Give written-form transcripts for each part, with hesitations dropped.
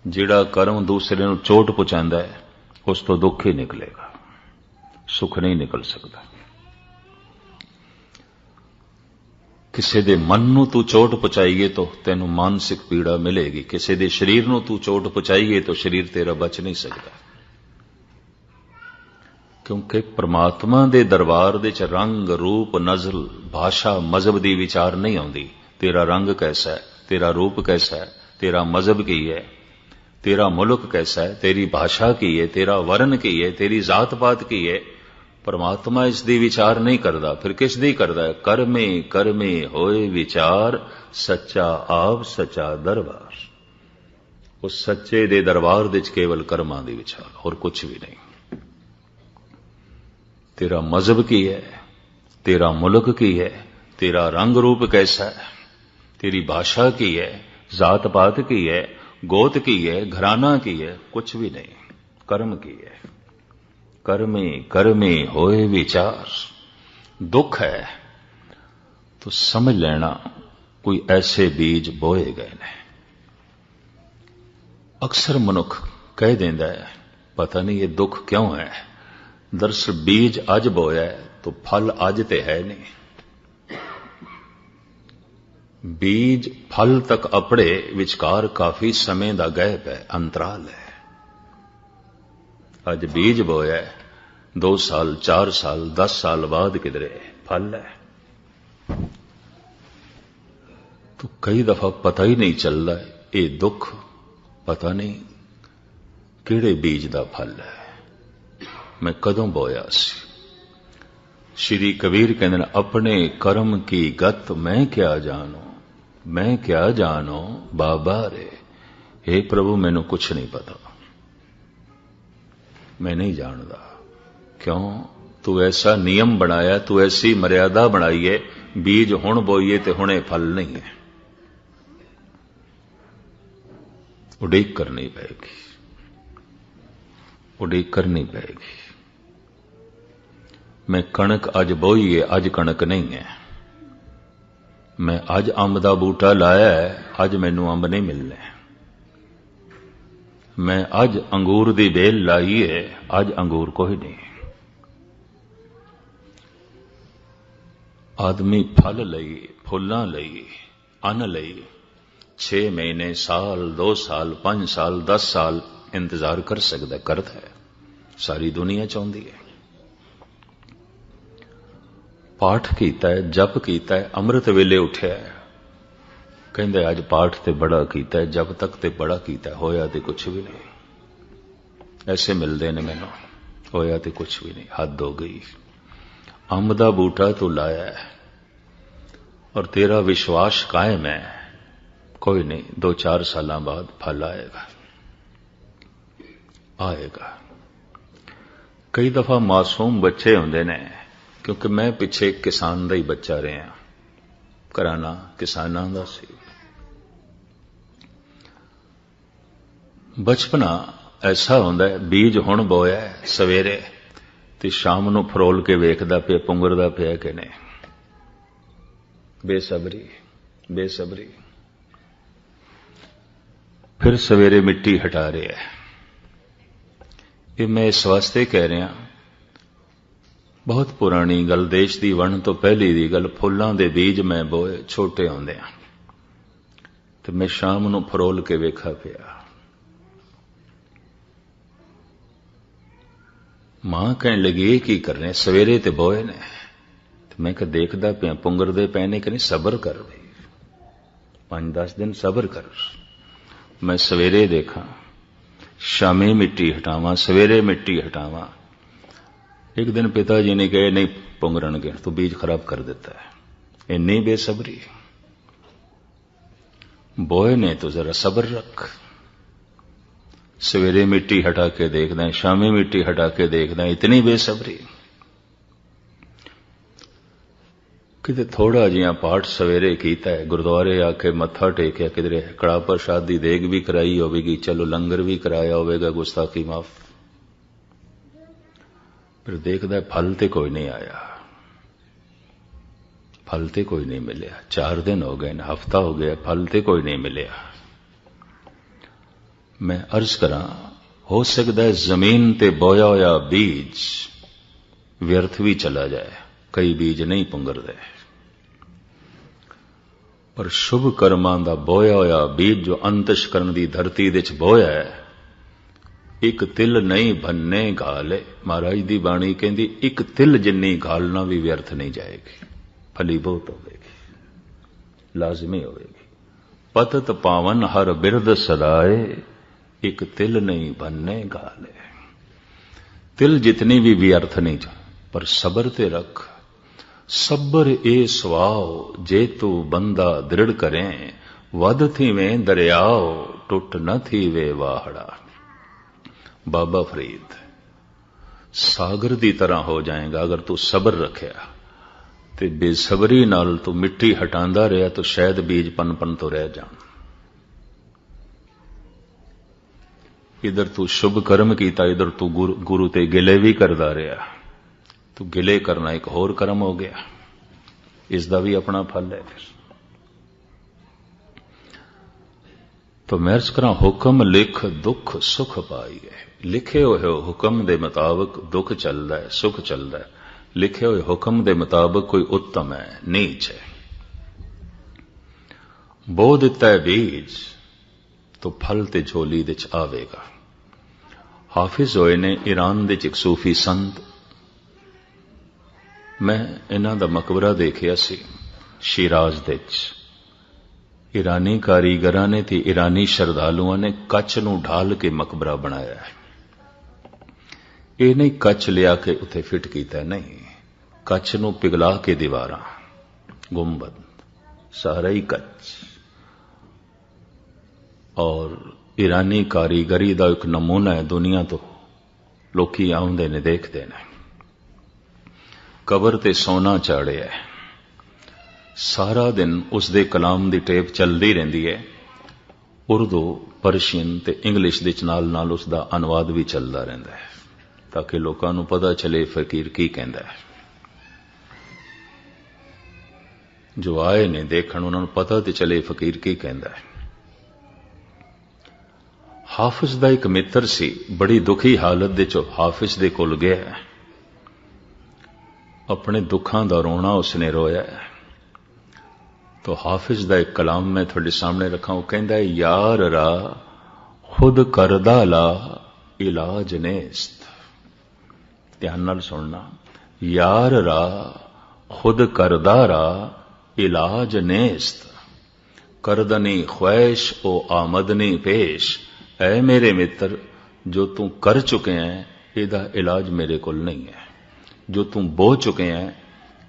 ਜਿਹੜਾ ਕਰਮ ਦੂਸਰੇ ਨੂੰ ਚੋਟ ਪਹੁੰਚਾਉਂਦਾ ਹੈ ਉਸ ਤੋਂ ਦੁੱਖ ਹੀ ਨਿਕਲੇਗਾ, ਸੁੱਖ ਨਹੀਂ ਨਿਕਲ ਸਕਦਾ। ਕਿਸੇ ਦੇ ਮਨ ਨੂੰ ਤੂੰ ਚੋਟ ਪਹੁੰਚਾਈਏ ਤਾਂ ਤੈਨੂੰ ਮਾਨਸਿਕ ਪੀੜਾ ਮਿਲੇਗੀ, ਕਿਸੇ ਦੇ ਸਰੀਰ ਨੂੰ ਤੂੰ ਚੋਟ ਪਹੁੰਚਾਈਏ ਤਾਂ ਸਰੀਰ ਤੇਰਾ ਬਚ ਨਹੀਂ ਸਕਦਾ। ਕਿਉਂਕਿ ਪ੍ਰਮਾਤਮਾ ਦੇ ਦਰਬਾਰ ਦੇ ਚ ਰੰਗ, ਰੂਪ, ਨਜ਼ਲ, ਭਾਸ਼ਾ, ਮਜ਼ਹਬ ਦੀ ਵਿਚਾਰ ਨਹੀਂ ਆਉਂਦੀ। ਤੇਰਾ ਰੰਗ ਕੈਸਾ ਹੈ, ਤੇਰਾ ਰੂਪ ਕੈਸਾ ਹੈ, ਤੇਰਾ ਮਜ਼ਹਬ ਕੀ ਹੈ, ਤੇਰਾ ਮੁਲਕ ਕੈਸਾ ਹੈ, ਤੇਰੀ ਭਾਸ਼ਾ ਕੀ ਹੈ, ਤੇਰਾ ਵਰਨ ਕੀ ਹੈ, ਤੇਰੀ ਜ਼ਾਤ ਪਾਤ ਕੀ ਹੈ, परमात्मा इसकी विचार नहीं करता। फिर किसदी करता है? करमे करमे होए विचार, सच्चा आप सच्चा दरबार। उस सच्चे दे दरबार दे केवल कर्मां दी विचार, और कुछ भी नहीं। तेरा मजहब की है, तेरा मुल्क की है, तेरा रंग रूप कैसा है, तेरी भाषा की है, जात पात की है, गोत की है, घराना की है, कुछ भी नहीं। कर्म की है। कर्मे कर्मे होए विचार। दुख है तो समझ लेना कोई ऐसे बीज बोए गए ने। अक्सर मनुख कह देंदा है पता नहीं ये दुख क्यों है। दरअसल बीज अज बोया है तो फल अज ते है नहीं। बीज फल तक अपड़े विचकार काफी समय दा गैप है, अंतराल है। अज बीज बोया है, 2 साल 4 साल 10 साल बाद किधरे फल है। तो कई दफा पता ही नहीं चलता ये दुख पता नहीं किहड़े बीज दा फल है, मैं कदों बोया सी। श्री कबीर कहते हैं अपने कर्म की गत मैं क्या जानू, मैं क्या जानो बाबा रे। हे प्रभु मैनू कुछ नहीं पता, मैं नहीं जानता। क्यों? तू ऐसा नियम बनाया, तू ऐसी मर्यादा बनाई है, बीज हुण बोईए ते हुणे फल नहीं है। उड़ीक करनी पड़ेगी, उड़ीक करनी पड़ेगी। मैं कणक अज बोई है, अज कणक नहीं है। मैं अज अंब दा बूटा लाया है, अज मैनू अंब नहीं मिलने। मैं अज अंगूर दी बेल लाई है, अज अंगूर कोई नहीं। आदमी फल लई, फुल्लां लई, अन्न लई 6 महीने, साल, 2 साल, 5 साल, 10 साल इंतजार कर सकता, करता है। सारी दुनिया चाहती है। पाठ कीता है, जप कीता है, अमृत वेले उठ्या है, कहंदे अज पाठ ते बड़ा कीता है, जब तक ते बड़ा कीता है, होया ते कुछ भी नहीं। ऐसे मिलते ने मैनू, होया ते कुछ भी नहीं, हद हो गई। अंब दा बूटा तू लाया है और तेरा विश्वास कायम है, कोई नहीं 2-4 साल बाद फल आएगा, आएगा। कई दफा मासूम बच्चे होंदे ने, क्योंकि मैं पिछे किसान दा ही बच्चा रहा, घराना किसानां दा सी। बचपना ऐसा होंदा है, बीज हुण बोया है सवेरे ते शाम नूं फरोल के वेखदा पिया पुंगरदा पिया कि नहीं। बेसबरी बेसबरी। फिर सवेरे मिट्टी हटा रहे है। ये मैं इस वास्ते कह रहा, बहुत पुरानी गल, देश दी वण तो पहली दी गल, फुल्लां दे बीज मैं बोए छोटे होंदियां ते मैं शाम नूं फरोल के वेखा पिया। मां कहन लगी ये की कर रहे, सवेरे ते बोए ने। तो मैं देखदा पिया पुंगरदे पए ने कि नहीं, सबर कर भाई, 5-10 दिन सबर कर। मैं सवेरे देखा, शामी मिट्टी हटावां, सवेरे मिट्टी हटावां। एक दिन पिताजी ने कहा नहीं पुंगरनगे, तो बीज खराब कर देता है। इन्नी बेसब्री। बोए ने तो जरा सबर रख। सवेरे मिट्टी हटा के देखना, शामी मिट्टी हटा के देखना, इतनी बेसब्री। किते थोड़ा जिहा पाठ सवेरे कीता है, गुरुद्वारे आके मत्था टेकिया, किधरे कड़ा प्रसाद दी देग भी कराई होगी, चलो लंगर भी कराया होगा, गुस्ताखी माफ। फिर देखदा फल ते कोई नहीं आया, फल ते कोई नहीं मिलया। 4 दिन हो गए, हफ्ता हो गया, फल ते कोई नहीं मिलया। मैं अर्ज करा, हो सकता है जमीन ते बोया होया बीज व्यर्थ भी चला जाए, कई बीज नहीं पुंगरदे, पर शुभ कर्मां दा बोया होया बीज जो अंतशकरण दी धरती दे च बोया है, एक तिल नहीं भन्ने घाले। महाराज दी बाणी कहंदी एक तिल जिन्नी घालना भी व्यर्थ नहीं जाएगी, फलीभूत होगी, लाजमी होगी। पतत पावन हर बिरद सदाए, एक तिल नहीं भन्ने घाले। तिल जितनी भी व्यर्थ नहीं जा, पर सबर ते रख। सबर ए स्वाओ जे तू बंदा दृढ़ करें, वध थी में दरियाओ टुट न थी वे वाहड़ा। बाबा फरीद, सागर दी तरह हो जाएगा अगर तू सबर रखिया, ते बेसबरी नाल तू मिट्टी हटांदा रहा तो शायद बीज पन तो रह जान। इधर तू शुभ कर्म कीता, इधर तू गुरु ते गिले भी करदा रहा, तो गिले करना एक होर कर्म हो गया, इसका भी अपना फल है। फिर तो मैं अर्ज करा, हुक्म लिख दुख सुख पाईए। लिखे हुए हुक्म दे मुताबिक दुख चलता है, सुख चलता है। लिखे हुए हुक्म दे मुताबिक कोई उत्तम है, नीच है। बो दिता है बीज तो फल ते झोली दे च आवेगा। हाफिज होए ने ईरान दे च एक सूफी संत, मैं इन्हां दा मकबरा देखिया सी शिराज दे च। ईरानी कारीगरां ने ते ईरानी श्रद्धालुआं ने कच्छ नूं ढाल के मकबरा बनाया है। ये नहीं कच्छ लिया के उत्थे फिट कीता, नहीं, कच्छ नूं पिघला के दीवारां, गुंबद सारा ही कच्छ। और ईरानी कारीगरी दा एक नमूना है, दुनिया तो लोकी आउंदे ने देखदे ने। कबर ते सोना चाड़िया है, सारा दिन उसदे कलाम दी टेप चलदी रहिंदी है। उर्दू, परशियन ते इंग्लिश दे नाल नाल उसदा अनुवाद भी चलदा रहिंदा है, ताकि लोकां नूं पता चले फकीर की कहंदा है। जो आए ने देखण उन्हां नूं पता ते चले फकीर की कहंदा है। हाफिज दा एक मित्र सी, बड़ी दुखी हालत दे चो हाफिज दे कोल गया। अपने दुखां दा रोना उसने रोया। तो हाफिज दा एक कलाम मैं थोड़े सामने रखा, वो कहंदा है, यार रा खुद करदा ला इलाज नेस्त। ध्यान नाल सुनना, यार रा खुद करदा रा इलाज नेस्त। करदनी ख्वैश ओ आमदनी पेश। ऐ मेरे मित्र, जो तू कर चुके हैं इहदा इलाज मेरे कोल नहीं है। जो तू बो चुके हैं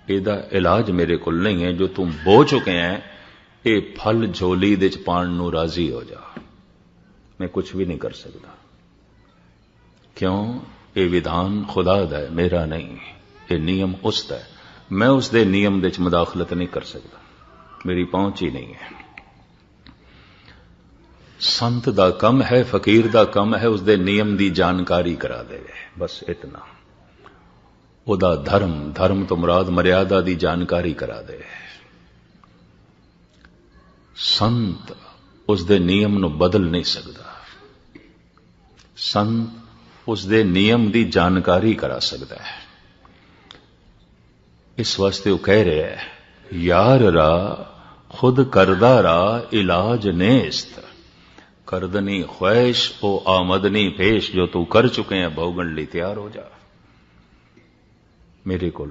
इहदा इलाज मेरे कोल नहीं है। जो तू बो चुके हैं ये फल झोली दे च पाण नूं राजी हो जा। मैं कुछ भी नहीं कर सकता। क्यों? ये विधान खुदा दा है, मेरा नहीं। ये नियम उसदा है, मैं उसदे नियम दे च मुदाखलत नहीं कर सकता, मेरी पहुंच ही नहीं है। संत दा कम है, फकीर दा कम है उसदे नियम दी जानकारी करा देवे, बस इतना। ओदा धर्म, धर्म तो मुराद मर्यादा दी जानकारी करा दे। संत उसदे नियम नूं बदल नहीं सकदा। संत उसदे नियम दी जानकारी करा सकदा है। इस वास्ते वो कह रहे है, यार रा खुद करदा रा इलाज नेस्त। करदनी ख्वैश ओ आमदनी पेश। जो तू कर चुके हैं भोगण लई तैयार हो जा। मेरे को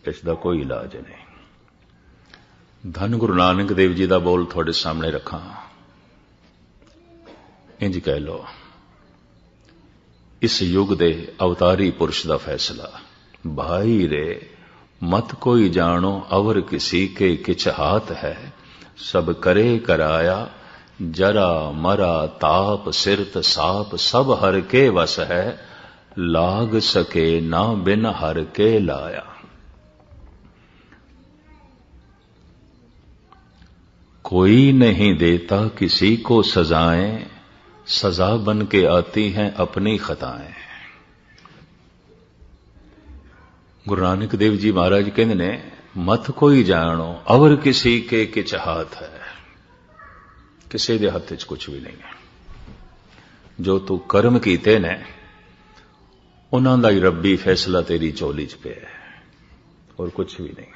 इसका कोई इलाज नहीं। धन गुरु नानक देव जी का बोल थोड़े सामने रखा। इंज कह लो, इस युग दे अवतारी पुरुष का फैसला। भाई रे मत कोई जानो अवर किसी के किछ हाथ है। सब करे कराया जरा मरा ताप सिरत साप। सब हर के वस है लाग सके ना बिन हर के लाया। कोई नहीं देता किसी को सजाएं। सजा बन के आती हैं अपनी खताएं। गुरु नानक देव जी महाराज कहते ने, मत कोई जानो अवर किसी के किछ हाथ है। किसी दे हथ च कुछ भी नहीं है। जो तू कर्म कीते ने उन्हां दा ही रब्बी फैसला तेरी झोली च पिया है, और कुछ भी नहीं।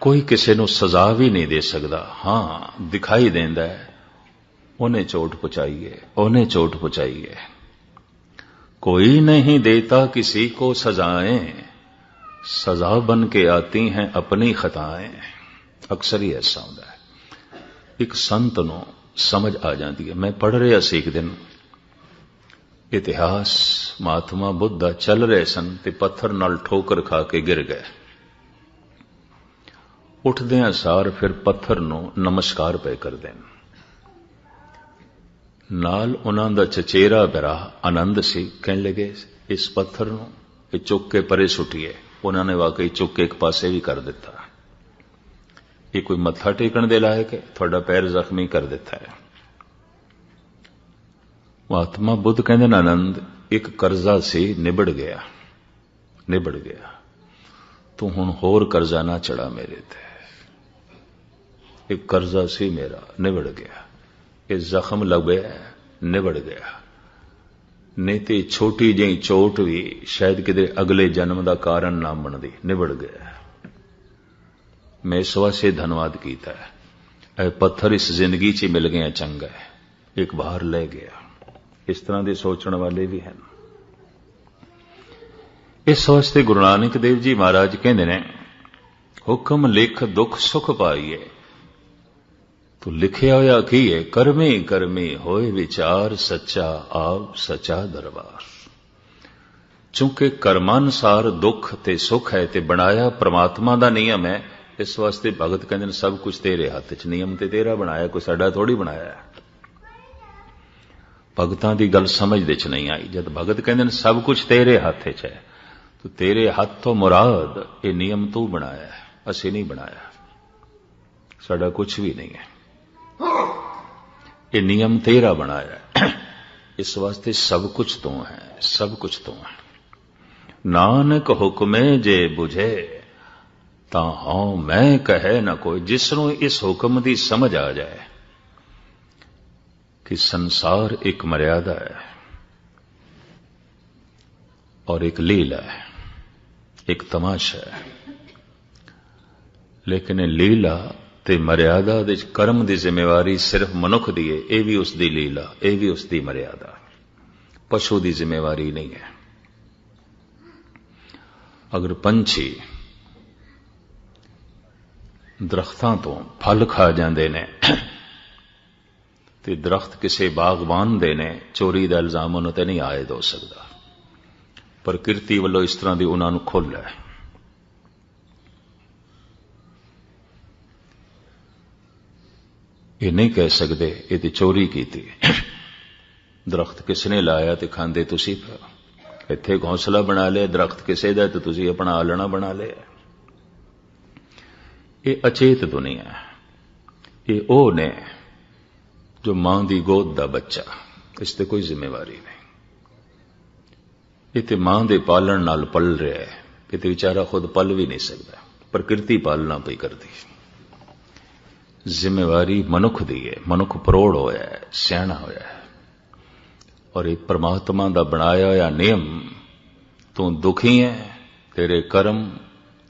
कोई किसी नूं सजा भी नहीं दे सकता। हां, दिखाई देंदा है उन्हें चोट पहुंचाई है, उन्हें चोट पहुंचाई है। कोई नहीं देता किसी को सजाएं, सजा बन के आती हैं अपनी खताएं। अक्सर ही ऐसा होता है। एक संत नूं समझ आ जाती है। मैं पढ़ रहा सी एक दिन इतिहास, महात्मा बुद्ध चल रहे सन ते पत्थर नाल ठोकर खा के गिर गए। उठदियां सार फिर पत्थर नूं नमस्कार पे कर देन। नाल उन्हां दा चचेरा भरा आनंद सी, कहने लगे इस पत्थर नूं चुक के परे सुटिए। उन्होंने वाकई चुक के एक पासे भी कर दिता। ये कोई मत्था टेकण दे लायक है? थोड़ा पैर जख्मी कर देता है। महात्मा बुद्ध कहते न आनंद, एक कर्जा सी निबड़ गया, निबड़ गया। तू हुण होर कर्जा ना चढ़ा मेरे ते। एक कर्जा सी मेरा, निबड़ गया। ये जख्म लगे, निबड़ गया। नहीं तो छोटी जी चोट भी शायद किधरे अगले जन्म का कारण ना बनती, निबड़ गया। मैं इस वास्ते धन्यवाद किया है। पत्थर इस जिंदगी च मिल गया, चंगा है, एक बाहर ले गया। इस तरह के सोचने वाले भी हैं। इस वास्ते गुरु नानक देव जी महाराज कहते हैं, हुक्म लिख दुख सुख पाइए। तो लिखिया होया की है, करमे करमे होए विचार सच्चा आप सच्चा दरबार। चूंकि कर्मानुसार दुख ते सुख है ते बनाया परमात्मा दा नियम है। इस वास्ते भगत कहते हैं सब कुछ तेरे हाथ च, नियम ते तेरा बनाया, कोई साडा थोड़ी बनाया है। भगतां दी गल समझ दे च नहीं आई। जब भगत कहते हैं सब कुछ तेरे हाथ च है, तो तेरे हाथ तो मुराद ये नियम तू बनाया है, असी नहीं बनाया। साडा कुछ भी नहीं है, ये नियम तेरा बनाया है। इस वास्ते सब कुछ तो है, सब कुछ तो है। नानक हुक्मे जे बुझे ता हाँ मैं कहे ना कोई। जिसनों इस हुक्म की समझ आ जाए कि संसार एक मर्यादा है और एक लीला है, एक तमाशा है, लेकिन लीला ते मर्यादा दे कर्म की जिम्मेवारी सिर्फ मनुख दी है। यह भी उसकी लीला, यह भी उसकी मर्यादा, पशु की जिम्मेवारी नहीं है। अगर पंछी दरख्तां तो फल खा जाते ने ते दरख्त किसी बागबान दे ने, चोरी का इल्जाम उन्होंने ते नहीं आयद हो सकता। प्रकृति वालों इस तरह की उन्होंने खुल है। ये नहीं कह सकते ये तो चोरी की थी। दरख्त किसने लाया तो खांदे तुसी। इत्थे घोंसला बना लिया, दरख्त किसे दा तो तुसी अपना आलना बना लिया। ये अचेत दुनिया है। ये ओ ने जो मां दी गोद दा बच्चा, इस ते कोई जिम्मेवारी नहीं। ये ते मां दे पालन नाल पल रहा है, ये ते बेचारा खुद पल भी नहीं सकता। प्रकृति पालना पई करती। जिम्मेवारी मनुख दी है। मनुख परोड़ होया है, सियाणा होया है। और एक परमात्मा दा बनाया होया नियम, तू दुखी है तेरे कर्म,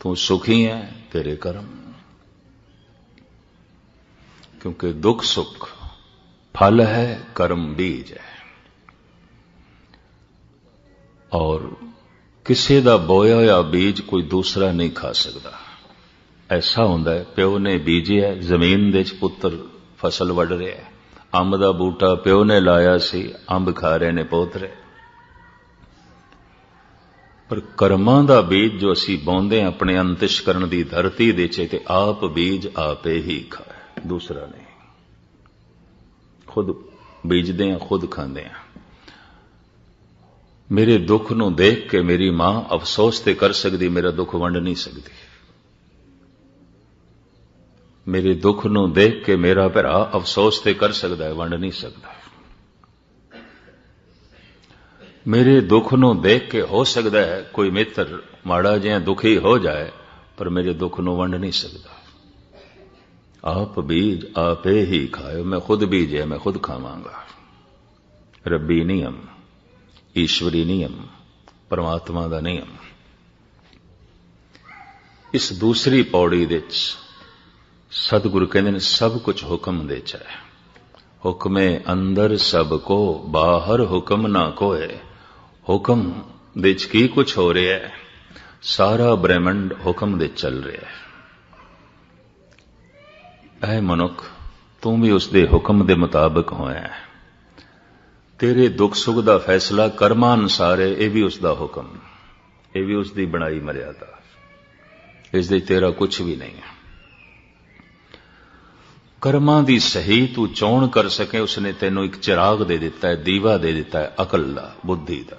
तू सुखी है तेरे कर्म। क्योंकि दुख सुख फल है, कर्म बीज है। और किसी दा बोया होया बीज कोई दूसरा नहीं खा सकता। ऐसा होंदा है, प्यो ने बीजिया जमीन दे च, पुत्र फसल वड़ रहा है। अंब दा बूटा प्यो ने लाया सी, अंब खा रहे ने पोतरे। पर कर्मां दा बीज जो असी बोंदे अपने अंतश्करण दी धरती दे च, ते आप बीज आपे ही खाए, दूसरा नहीं। खुद बीजदे हैं, खुद खांदे हैं। मेरे दुख नूं देख के मेरी मां अफसोस ते कर सकदी, मेरा दुख वंड नहीं सकती। मेरे दुख नूं देख के मेरा भरा अफसोस ते कर सकता है, वंड नहीं सकता। मेरे दुख नूं देख के हो सकता है कोई मित्र माड़ा जिहा दुखी हो जाए, पर मेरे दुख नूं वंड नहीं सकता। आप बीज आपे ही खाए, मैं खुद बीजे मैं खुद खावांगा। रब्बी नियम, ईश्वरी नियम, परमात्मा का नियम। इस दूसरी पौड़ी दे सतगुरु कहते हैं सब कुछ हुक्म दे च है। हुक्मे अंदर सबको, बाहर हुक्म ना कोय। हुक्म दे की कुछ हो रहा है, सारा ब्रह्मंड हुक्म दे चल रहा है। ऐ मनुख, तू भी उसके हुक्म के मुताबिक होया है। तेरे दुख सुख का फैसला कर्मा अनुसार है, यह भी उसका हुक्म, यह भी उसकी बनाई मर्यादा, इसलिए तेरा कुछ भी नहीं है। कर्मां दी सही तू चोण कर सके, उसने तेनों एक चिराग दे दिता है, दीवा दे दिता है, अकल दा, बुद्धि दा।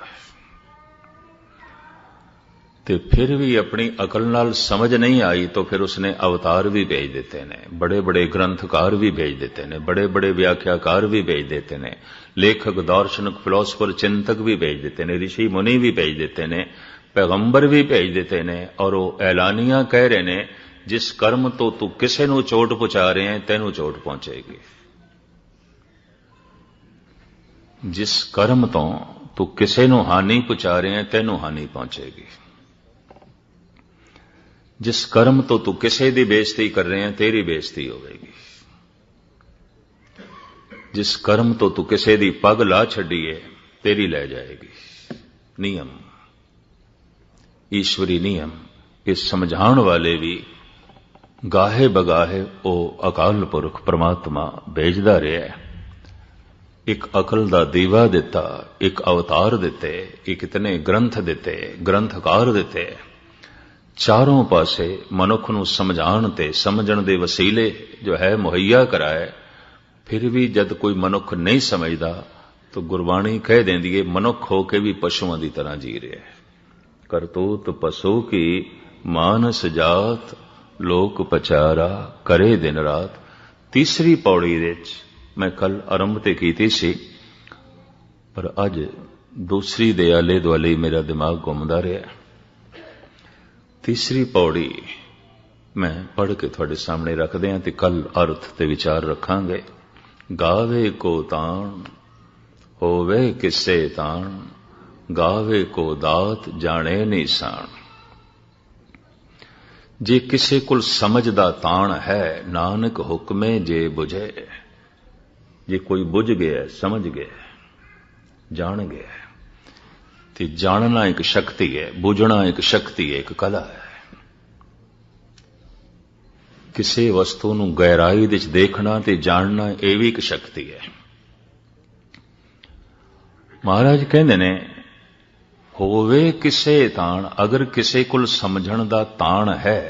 ते फिर भी अपनी अकल नाल समझ नहीं आई तो फिर उसने अवतार भी भेज देते हैं, बड़े बड़े ग्रंथकार भी भेज देते हैं, बड़े बड़े व्याख्याकार भी भेज देते हैं, लेखक दार्शनिक फिलोसफर चिंतक भी भेज देते हैं, ऋषि मुनि भी भेज देते हैं, पैगंबर भी भेज देते हैं। और वो ऐलानिया कह रहे ने, जिस कर्म तो तू किसी नूं चोट पहुंचा रहे हैं तेनू चोट पहुंचेगी। जिस कर्म तो तू किसी नूं हानि पहुंचा रहे हैं तेनू हानि पहुंचेगी। जिस कर्म तो तू किसी की बेइज्जती कर रहे हैं तेरी बेइज्जती होगी। जिस कर्म तो तू किसी की पग ला छड़ी है तेरी लै जाएगी। नियम, ईश्वरी नियम, इस समझाण वाले भी गाहे बगाहे ओ अकाल पुरख परमात्मा भेजदा रहा है। एक अकल दा दीवा दिता, एक अवतार दिते, एक इतने ग्रंथ दिते, ग्रंथकार दिते, चारों पासे मनुख नूं समझाण ते समझण दे वसीले जो है मुहैया कराए। फिर भी जद कोई मनुख नहीं समझदा तो गुरबाणी कह देंदी है, मनुख होके भी पशुओं की तरह जी रहा है। करतूत पशु की मानस जात, लोक पचारा करे दिन रात। तीसरी पौड़ी दे मैं कल आरंभ ते कीती सी, पर अज दूसरी दे आले दुआले मेरा दिमाग घूमदा रहा। तीसरी पौड़ी मैं पढ़ के थोड़े सामने रख दियां ते कल अर्थ ते विचार रखांगे। गावे को ताण होवे किसे ताण, गावे को दात जाने निशान। जे किसे कुल समझ दा ताण है, नानक हुक्मे जे बुझे। जे कोई बुझ गया, समझ गया, जान गया, तो जानना एक शक्ति है, बुझना एक शक्ति है, एक कला है। किसी वस्तु नूं गहराई विच देखना ते जानना यह भी एक शक्ति है। महाराज कहंदे ने, होवे किसे ताण, अगर किसे कुल समझण दा ताण है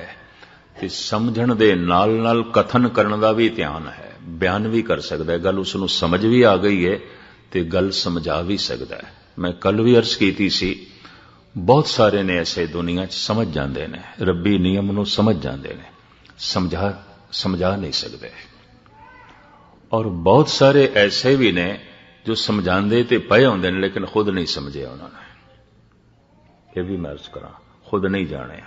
तो समझण दे नाल नाल कथन करन दा भी ध्यान है, बयान भी कर सकता है, गल उसनूं समझ भी आ गई है तो गल समझा भी सकता है। मैं कल भी अर्ज कीती सी, बहुत सारे ने ऐसे दुनिया च समझ जाते हैं, रब्बी नियम नूं समझ जाते हैं, समझा नहीं सकते। और बहुत सारे ऐसे भी ने जो समझाते तो पए होंदे ने लेकिन खुद नहीं समझे उन्होंने। यह भी मैं अर्ज करा, खुद नहीं जाने।